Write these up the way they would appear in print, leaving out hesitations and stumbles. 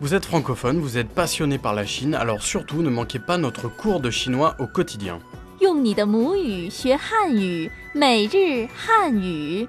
Vous êtes francophone, vous êtes passionné par la Chine, alors surtout ne manquez pas notre cours de chinois au quotidien. 用你的母语学汉语，每日汉语。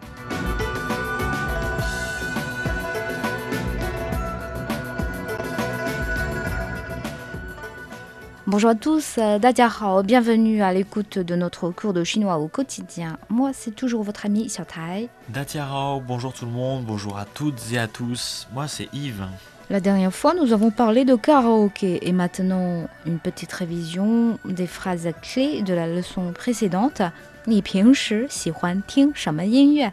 Bonjour à tous, 大家好, bienvenue à l'écoute de notre cours de chinois au quotidien. Moi, c'est toujours votre ami Xiao Tai. Datiarao, bonjour tout le monde, bonjour à toutes et à tous. Moi, c'est Yves. La dernière fois, nous avons parlé de karaoké et maintenant, une petite révision des phrases clés de la leçon précédente. 你平时喜欢听什么音乐?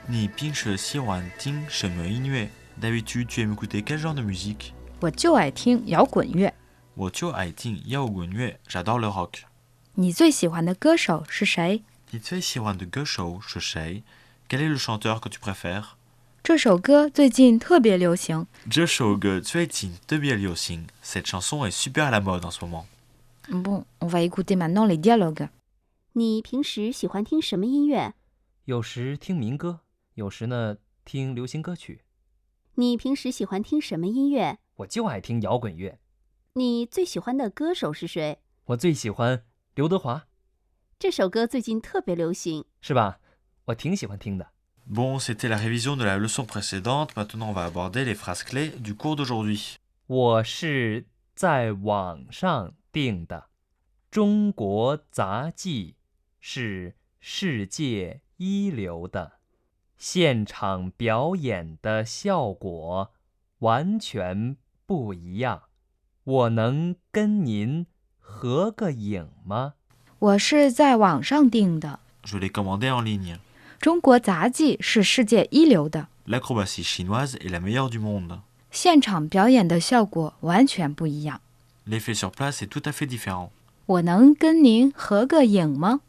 你平时喜欢听什么音乐? D'habitude, tu aimes écouter quel genre de musique? 我就爱听摇滚乐。我就爱听摇滚乐, j'adore le rock. 你最喜欢的歌手是谁? 你最喜欢的歌手是谁? Quel est le chanteur que tu préfères? 这首歌最近特别流行。这首歌最近特别流行. Cette chanson est super à la mode en ce moment. Bon, on va écouter maintenant les dialogues. 你平时喜欢听什么音乐？有时听民歌，有时呢听流行歌曲。你平时喜欢听什么音乐？我就爱听摇滚乐。你最喜欢的歌手是谁？我最喜欢刘德华。这首歌最近特别流行，是吧？我挺喜欢听的。Bon, c'était la révision de la leçon précédente. Maintenant, on va aborder les phrases clés du cours d'aujourd'hui. 我是在网上订的。中国杂技是世界一流的，现场表演的效果完全不一样。我能跟您合个影吗？我是在网上订的。 Je l'ai commandé en ligne. 中国杂技是世界一流的。 L'acrobatie chinoise est la meilleure du monde. 现场表演的效果完全不一样。 L'effet sur place est tout à fait différent. 我能跟您合个影吗?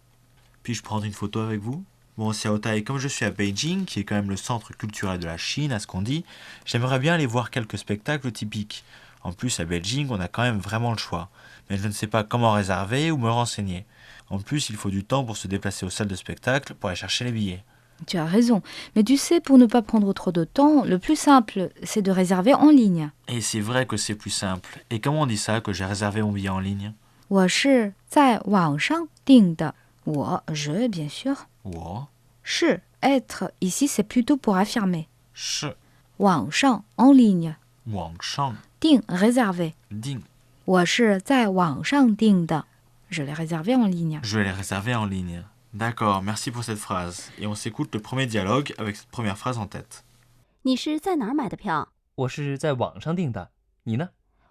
Puis-je prendre une photo avec vous? Bon, Xiao Tai, comme je suis à Beijing, qui est quand même le centre culturel de la Chine, à ce qu'on dit, j'aimerais bien aller voir quelques spectacles typiques. En plus, à Beijing, on a quand même vraiment le choix. Mais je ne sais pas comment réserver ou me renseigner. En plus, il faut du temps pour se déplacer aux salles de spectacle pour aller chercher les billets. Tu as raison. Mais tu sais, pour ne pas prendre trop de temps, le plus simple, c'est de réserver en ligne. Et c'est vrai que c'est plus simple. Et comment on dit ça, que j'ai réservé mon billet en ligne? 我是在网上订的。je, bien sûr. 我是 être, ici c'est plutôt pour affirmer. 是网上 en ligne. 网上订 réserver. 订我是在网上订的。Je l'ai réservé en ligne. Je vais les réserver en ligne. D'accord, merci pour cette phrase. Et on s'écoute le premier dialogue avec cette première phrase en tête. 你是在哪儿买的票？我是在网上订的，你呢？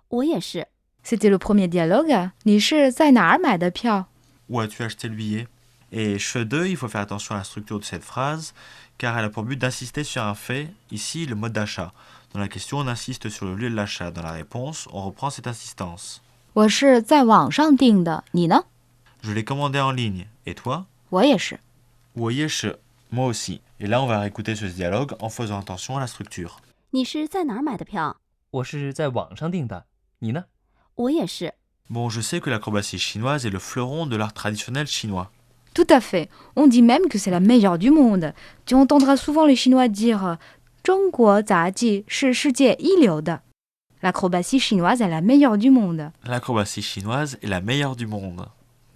我也是。C'était le premier dialogue. 你是在哪儿买的票? Où as-tu acheté le billet? Et che 2, il faut faire attention à la structure de cette phrase, car elle a pour but d'insister sur un fait, ici le mode d'achat. Dans la question, on insiste sur le lieu de l'achat. Dans la réponse, on reprend cette insistance. 我是在网上订的，你呢? Je l'ai commandé en ligne. Et toi? 我也是。我也是. Moi aussi. Et là, on va réécouter ce dialogue en faisant attention à la structure. 你是在哪儿买的票？我是在网上订的，你呢？我也是。 Bon, je sais que l'acrobatie chinoise est le fleuron de l'art traditionnel chinois. Tout à fait. On dit même que c'est la meilleure du monde. Tu entendras souvent les Chinois dire 中国杂技是世界一流的. L'acrobatie chinoise est la meilleure du monde. L'acrobatie chinoise est la meilleure du monde.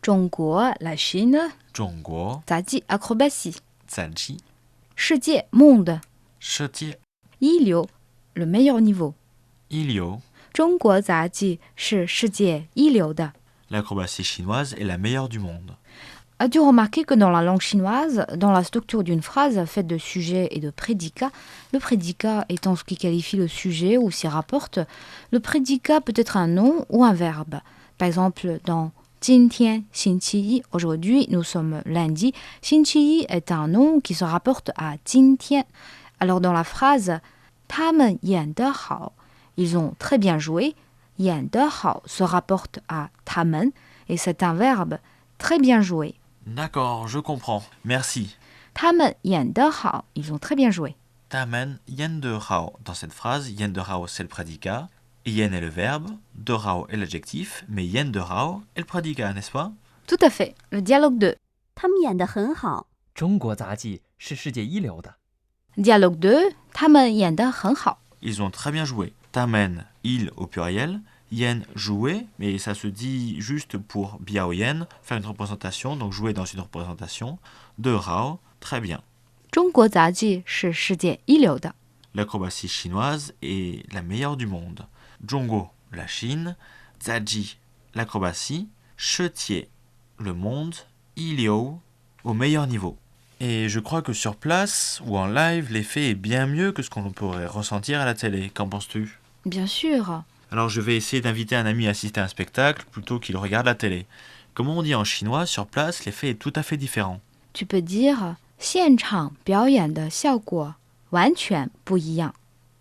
中国 la Chine. 中国杂技 acrobatie. 杂技世界 monde. 世界一流 le meilleur niveau. 一流中国杂技是世界一流的. L'acrobatie chinoise est la meilleure du monde. As-tu remarqué que dans la langue chinoise, dans la structure d'une phrase faite de sujet et de prédicat, le prédicat étant ce qui qualifie le sujet ou s'y rapporte, le prédicat peut être un nom ou un verbe. Par exemple, dans 今天星期一, aujourd'hui nous sommes lundi, 星期一 est un nom qui se rapporte à 今天. Alors dans la phrase 他们演得好, ils ont très bien joué, 演得好 se rapporte à 他们 et c'est un verbe très bien joué. D'accord, je comprends. Merci. 他们演得好 ils ont très bien joué. 他们演得好. Dans cette phrase, 演得好 c'est le prédicat, yen est le verbe, 得好 est l'adjectif, mais 演得好 est le prédicat, n'est-ce pas? Tout à fait. Le dialogue 2. 他们演得很好。中国杂技是世界一流的。 Dialogue 2. 他们演得很好. Ils ont très bien joué. Tamen il au pluriel, yen jouer, mais ça se dit juste pour biao yen, faire une représentation, donc jouer dans une représentation, de rao, très bien. 中国杂技是世界一流的。 L'acrobatie chinoise est la meilleure du monde. Zhongguo, la Chine, Zaji, l'acrobatie, Chetier, le monde, Iliu, au meilleur niveau. Et je crois que sur place ou en live, l'effet est bien mieux que ce qu'on pourrait ressentir à la télé. Qu'en penses-tu? Bien sûr. Alors je vais essayer d'inviter un ami à assister à un spectacle plutôt qu'il regarde la télé. Comme on dit en chinois, sur place, l'effet est tout à fait différent. Tu peux dire 现场表演的效果完全不一样。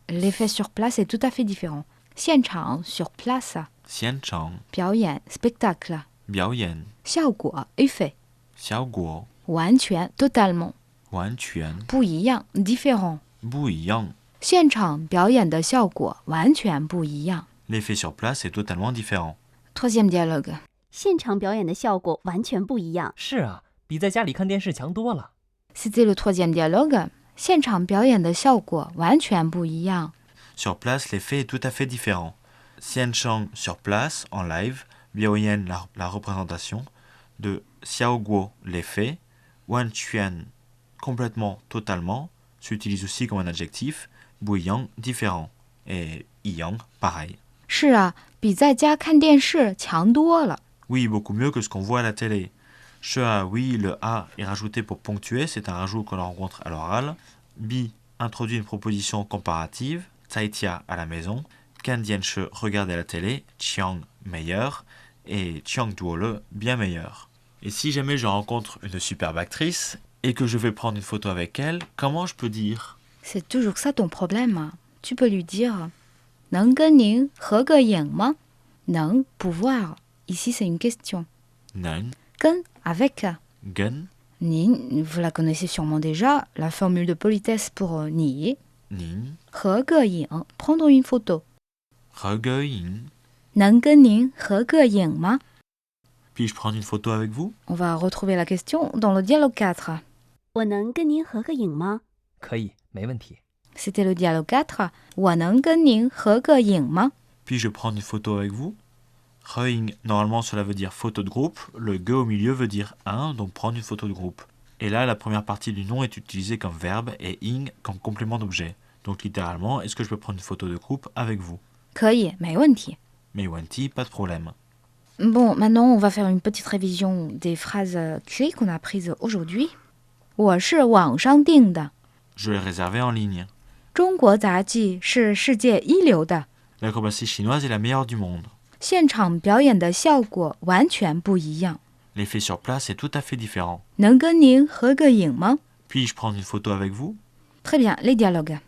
L'effet sur place est tout à fait différent. 现场 sur place, Xianchang, 表演 spectacle, Biaoyan, 效果 effet, Xiaoguo, 完全 totalement, Wanquan, 不一样 différent. Buyang. 现场表演的效果完全不一样。 L'effet sur place est totalement différent. Troisième dialogue. 现场表演的效果完全不一样。是啊，比在家里看电视强多了。 C'était le troisième dialogue. 现场表演的效果完全不一样。 Sur place, l'effet est tout à fait différent. Xianchang sur place, en live, Biaoyan la représentation, de Xiaoguo l'effet, Wanquan complètement, totalement, s'utilise aussi comme un adjectif, Buyang différent, et Yiyang pareil. 是啊，比在家看电视强多了。 Oui, beaucoup mieux que ce qu'on voit à la télé. Shea, oui, le A est rajouté pour ponctuer, c'est un rajout que l'on rencontre à l'oral. Bi introduit une proposition comparative, Taitia à la maison, Kandienshe regarde à la télé, Chiang meilleur, et Chiang Duole bien meilleur. Et si jamais je rencontre une superbe actrice et que je vais prendre une photo avec elle, comment je peux dire? C'est toujours ça ton problème. Tu peux lui dire 能跟您合个影吗？能 pouvoir. Ici c'est une question. Nan, 跟 avec. Gun, Nin, vous la connaissez sûrement déjà, la formule de politesse pour ni. Nin, 合个影 prendre une photo. Regein. 能跟您合个影吗？ Puis-je prendre une photo avec vous? On va retrouver la question dans le dialogue 4. 我能跟您合个影吗？可以，没问题。 C'était le dialogue 4. 我能跟您合个影吗？ Puis-je prendre une photo avec vous? Reing, normalement cela veut dire photo de groupe, le ge au milieu veut dire un, donc prendre une photo de groupe. Et là, la première partie du nom est utilisée comme verbe et ing comme complément d'objet. Donc littéralement, est-ce que je peux prendre une photo de groupe avec vous? 可以，没问题。 Mais Wanti, pas de problème. Bon, maintenant on va faire une petite révision des phrases clés qu'on a apprises aujourd'hui. 我是网上订的， Je l'ai réservé en ligne. 中国杂技是世界一流的， L'acrobatie chinoise est la meilleure du monde. 现场表演的效果完全不一样。 L'effet sur place est tout à fait différent. 能跟您合个影吗？ Puis-je prendre une photo avec vous? Très bien, les dialogues.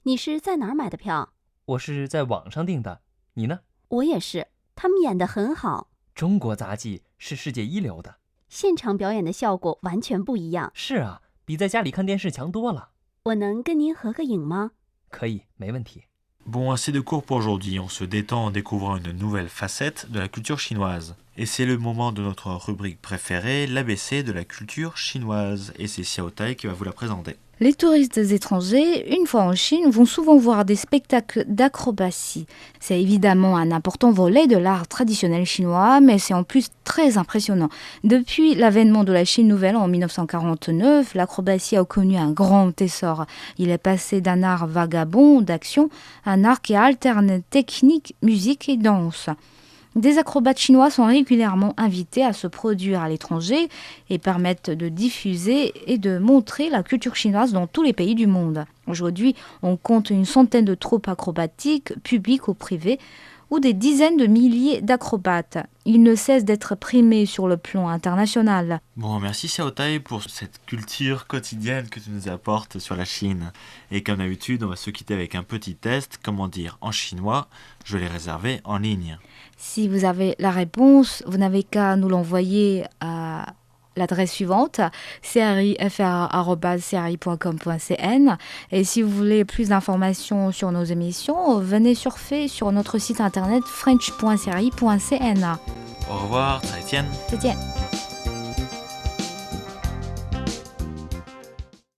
你是在哪儿买的票？我是在网上订的，你呢？我也是，他们演得很好，中国杂技是世界一流的。现场表演的效果完全不一样。是啊，比在家里看电视强多了。我能跟您合个影吗？可以，没问题。 Bon, assez de cours pour aujourd'hui. On se détend en découvrant une nouvelle facette de la culture chinoise. Et c'est le moment de notre rubrique préférée, l'ABC de la culture chinoise. Et c'est Xiao Tai qui va vous la présenter. Les touristes étrangers, une fois en Chine, vont souvent voir des spectacles d'acrobatie. C'est évidemment un important volet de l'art traditionnel chinois, mais c'est en plus très impressionnant. Depuis l'avènement de la Chine nouvelle en 1949, l'acrobatie a connu un grand essor. Il est passé d'un art vagabond d'action à un art qui alterne technique, musique et danse. Des acrobates chinois sont régulièrement invités à se produire à l'étranger et permettent de diffuser et de montrer la culture chinoise dans tous les pays du monde. Aujourd'hui, on compte une centaine de troupes acrobatiques, publiques ou privées, ou des dizaines de milliers d'acrobates. Ils ne cessent d'être primés sur le plan international. Bon, merci Xiao Tai pour cette culture quotidienne que tu nous apportes sur la Chine. Et comme d'habitude, on va se quitter avec un petit test. Comment dire en chinois? Je l'ai réservé en ligne. Si vous avez la réponse, vous n'avez qu'à nous l'envoyer à l'adresse suivante, crifr@cri.com.cn. Et si vous voulez plus d'informations sur nos émissions, venez surfer sur notre site internet french.cri.cn. Au revoir, 再见. 再见。